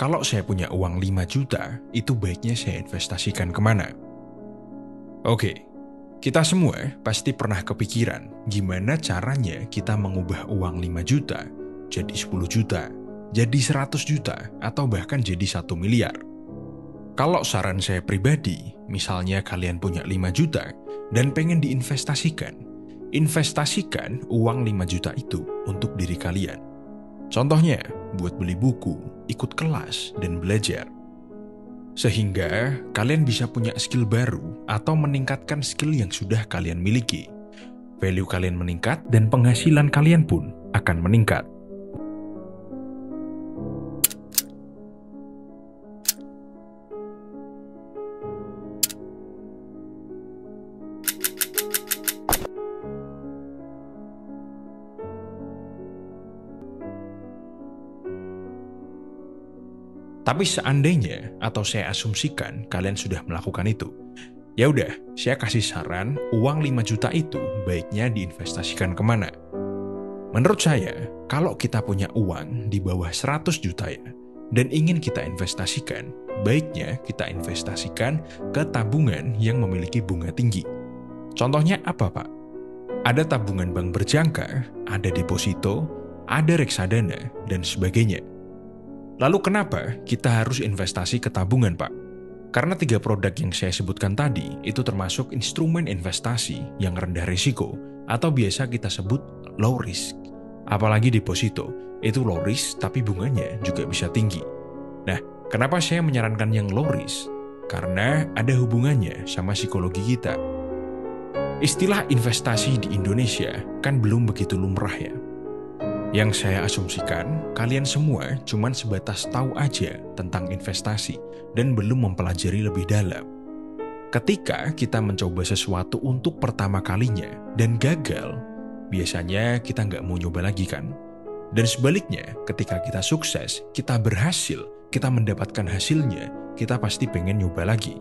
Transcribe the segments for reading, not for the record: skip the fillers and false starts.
kalau saya punya uang 5 juta, itu baiknya saya investasikan kemana? Oke, kita semua pasti pernah kepikiran gimana caranya kita mengubah uang 5 juta jadi 10 juta, jadi 100 juta, atau bahkan jadi 1 miliar. Kalau saran saya pribadi, misalnya kalian punya 5 juta dan pengen diinvestasikan, investasikan uang 5 juta itu untuk diri kalian. Contohnya, buat beli buku, ikut kelas, dan belajar. Sehingga kalian bisa punya skill baru atau meningkatkan skill yang sudah kalian miliki. Value kalian meningkat dan penghasilan kalian pun akan meningkat. Tapi seandainya atau saya asumsikan kalian sudah melakukan itu, ya udah, saya kasih saran uang 5 juta itu baiknya diinvestasikan kemana? Menurut saya, kalau kita punya uang di bawah 100 juta ya, dan ingin kita investasikan, baiknya kita investasikan ke tabungan yang memiliki bunga tinggi. Contohnya apa, Pak? Ada tabungan bank berjangka, ada deposito, ada reksadana, dan sebagainya. Lalu kenapa kita harus investasi ke tabungan, Pak? Karena 3 produk yang saya sebutkan tadi itu termasuk instrumen investasi yang rendah risiko atau biasa kita sebut low risk. Apalagi deposito, itu low risk tapi bunganya juga bisa tinggi. Nah, kenapa saya menyarankan yang low risk? Karena ada hubungannya sama psikologi kita. Istilah investasi di Indonesia kan belum begitu lumrah ya. Yang saya asumsikan, kalian semua cuman sebatas tahu aja tentang investasi dan belum mempelajari lebih dalam. Ketika kita mencoba sesuatu untuk pertama kalinya dan gagal, biasanya kita nggak mau nyoba lagi kan? Dan sebaliknya, ketika kita sukses, kita berhasil, kita mendapatkan hasilnya, kita pasti pengen nyoba lagi.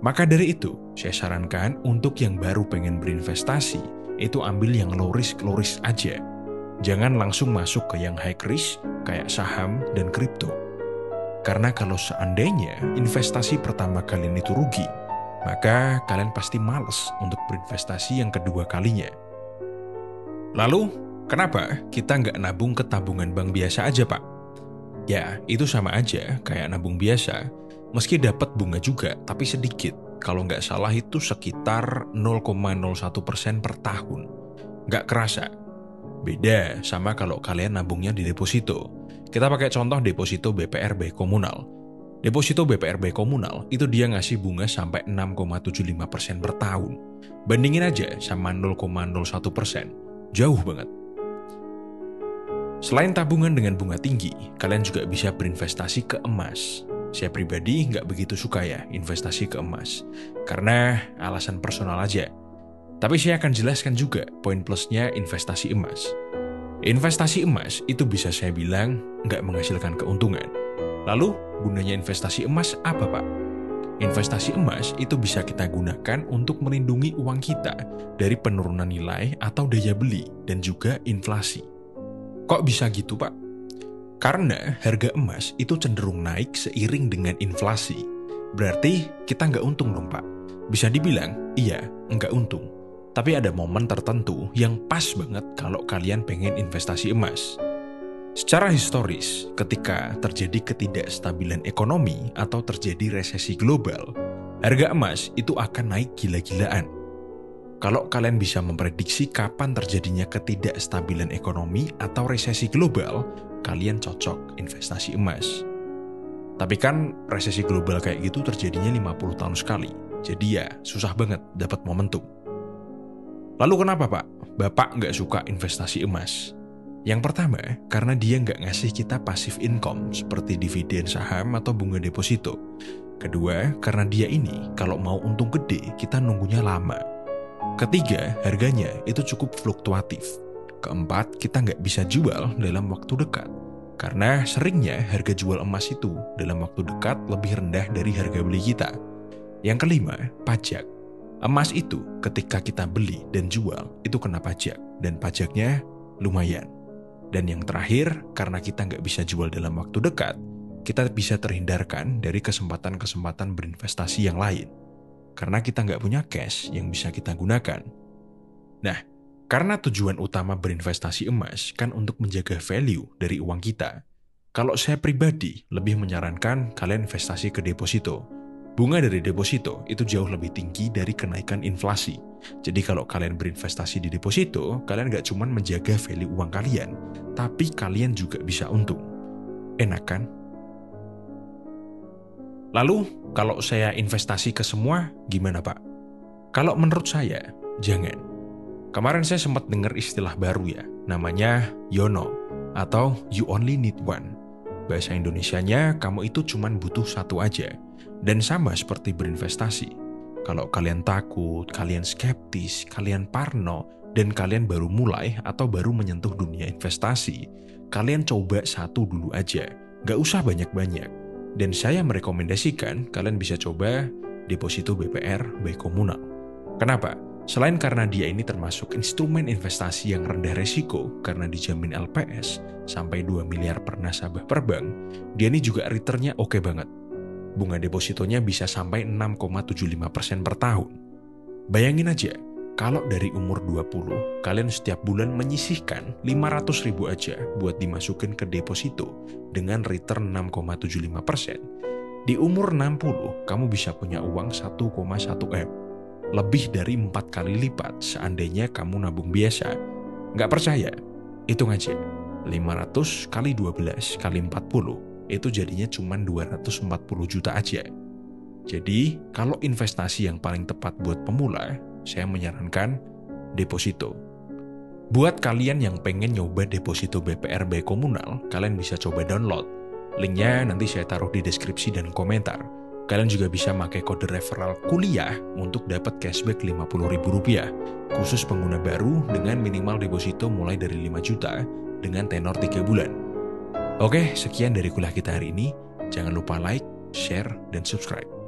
Maka dari itu, saya sarankan untuk yang baru pengen berinvestasi, itu ambil yang low risk aja. Jangan langsung masuk ke yang high risk kayak saham dan kripto. Karena kalau seandainya investasi pertama kalian itu rugi, maka kalian pasti malas untuk berinvestasi yang kedua kalinya. Lalu, kenapa kita nggak nabung ke tabungan bank biasa aja, Pak? Ya, itu sama aja kayak nabung biasa. Meski dapat bunga juga, tapi sedikit. Kalau nggak salah itu sekitar 0,01% per tahun. Nggak kerasa. Beda sama kalau kalian nabungnya di deposito. Kita pakai contoh deposito BPRB komunal. Deposito BPRB komunal itu dia ngasih bunga sampai 6,75% per tahun. Bandingin aja sama 0,01%. Jauh banget. Selain tabungan dengan bunga tinggi, kalian juga bisa berinvestasi ke emas. Saya pribadi nggak begitu suka ya investasi ke emas. Karena alasan personal aja. Tapi saya akan jelaskan juga poin plusnya investasi emas. Investasi emas itu bisa saya bilang nggak menghasilkan keuntungan. Lalu, gunanya investasi emas apa, Pak? Investasi emas itu bisa kita gunakan untuk melindungi uang kita dari penurunan nilai atau daya beli dan juga inflasi. Kok bisa gitu, Pak? Karena harga emas itu cenderung naik seiring dengan inflasi. Berarti kita nggak untung dong, Pak. Bisa dibilang, iya, nggak untung. Tapi ada momen tertentu yang pas banget kalau kalian pengen investasi emas. Secara historis, ketika terjadi ketidakstabilan ekonomi atau terjadi resesi global, harga emas itu akan naik gila-gilaan. Kalau kalian bisa memprediksi kapan terjadinya ketidakstabilan ekonomi atau resesi global, kalian cocok investasi emas. Tapi kan resesi global kayak gitu terjadinya 50 tahun sekali. Jadi ya susah banget dapat momentum. Lalu kenapa, Pak? Bapak nggak suka investasi emas? Yang pertama, karena dia nggak ngasih kita passive income seperti dividen saham atau bunga deposito. Kedua, karena dia ini kalau mau untung gede, kita nunggunya lama. Ketiga, harganya itu cukup fluktuatif. Keempat, kita nggak bisa jual dalam waktu dekat. Karena seringnya harga jual emas itu dalam waktu dekat lebih rendah dari harga beli kita. Yang kelima, pajak. Emas itu ketika kita beli dan jual itu kena pajak, dan pajaknya lumayan. Dan yang terakhir, karena kita nggak bisa jual dalam waktu dekat, kita bisa terhindarkan dari kesempatan-kesempatan berinvestasi yang lain. Karena kita nggak punya cash yang bisa kita gunakan. Nah, karena tujuan utama berinvestasi emas kan untuk menjaga value dari uang kita. Kalau saya pribadi lebih menyarankan kalian investasi ke deposito. Bunga dari deposito itu jauh lebih tinggi dari kenaikan inflasi. Jadi kalau kalian berinvestasi di deposito, kalian nggak cuma menjaga value uang kalian, tapi kalian juga bisa untung. Enak kan? Lalu, kalau saya investasi ke semua, gimana Pak? Kalau menurut saya, jangan. Kemarin saya sempat dengar istilah baru ya, namanya YOLO, atau You Only Need One. Bahasa Indonesianya, kamu itu cuma butuh satu aja. Dan sama seperti berinvestasi. Kalau kalian takut, kalian skeptis, kalian parno, dan kalian baru mulai atau baru menyentuh dunia investasi, kalian coba satu dulu aja. Gak usah banyak-banyak. Dan saya merekomendasikan kalian bisa coba deposito BPR by Komunal. Kenapa? Selain karena dia ini termasuk instrumen investasi yang rendah resiko karena dijamin LPS sampai 2 miliar per nasabah per bank, dia ini juga returnnya oke banget. Bunga depositonya bisa sampai 6,75% per tahun. Bayangin aja, kalau dari umur 20, kalian setiap bulan menyisihkan 500.000 aja buat dimasukin ke deposito dengan return 6,75%. Di umur 60, kamu bisa punya uang 1,1 M. Lebih dari 4 kali lipat seandainya kamu nabung biasa. Nggak percaya? Hitung aja. 500 kali 12 kali 40. Itu jadinya cuma 240 juta aja. Jadi, kalau investasi yang paling tepat buat pemula, saya menyarankan deposito. Buat kalian yang pengen nyoba deposito BPR by Komunal, kalian bisa coba download. Linknya nanti saya taruh di deskripsi dan komentar. Kalian juga bisa pakai kode referral kuliah untuk dapat cashback Rp50.000, khusus pengguna baru dengan minimal deposito mulai dari 5 juta dengan tenor 3 bulan. Oke, sekian dari kuliah kita hari ini. Jangan lupa like, share, dan subscribe.